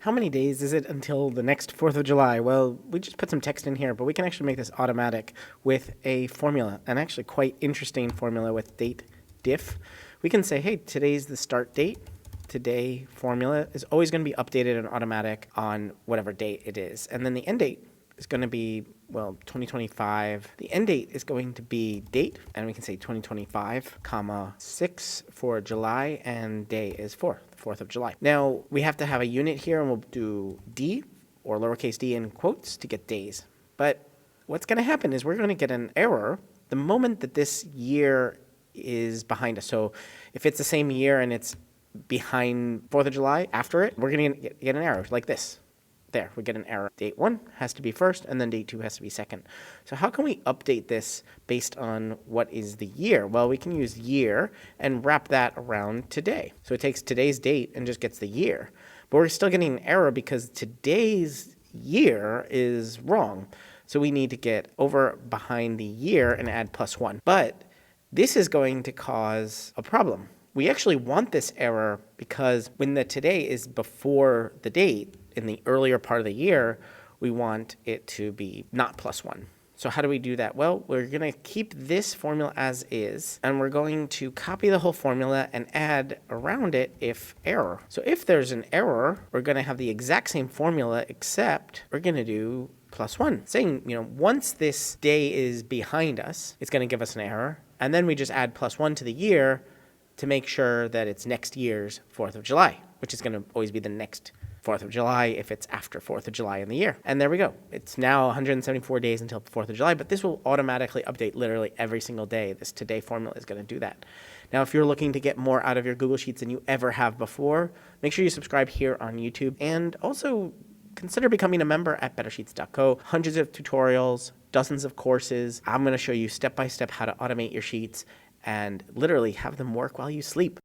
How many days is it until the next 4th of July? Well, we just put some text in here, but we can actually make this automatic with a formula, an actually quite interesting formula with date diff. We can say, hey, today's the start date. Today formula is always going to be updated and automatic on whatever date it is. And then the end date is going to be, well, 2025. The end date is going to be date, and we can say 2025, comma 6 for July, and day is 4th of July. Now, we have to have a unit here, and we'll do D, or lowercase d in quotes, to get days. But what's going to happen is we're going to get an error the moment that this year is behind us. So if it's the same year and it's behind 4th of July, after it, we're going to get an error like this. There, we get an error. Date 1 has to be first, and then date 2 has to be second. So how can we update this based on what is the year? Well, we can use year and wrap that around today. So it takes today's date and just gets the year. But we're still getting an error because today's year is wrong. So we need to get over behind the year and add +1. But this is going to cause a problem. We actually want this error because when the today is before the date, in the earlier part of the year, we want it to be not +1. So how do we do that? Well, we're going to keep this formula as is, and we're going to copy the whole formula and add around it if error. So if there's an error, we're going to have the exact same formula, except we're going to do +1, saying, once this day is behind us, it's going to give us an error, and then we just add +1 to the year to make sure that it's next year's 4th of July, which is going to always be the next 4th of July if it's after 4th of July in the year. And there we go. It's now 174 days until 4th of July, but this will automatically update literally every single day. This today formula is going to do that. Now, if you're looking to get more out of your Google Sheets than you ever have before, make sure you subscribe here on YouTube, and also consider becoming a member at BetterSheets.co. Hundreds of tutorials, dozens of courses. I'm going to show you step by step how to automate your sheets and literally have them work while you sleep.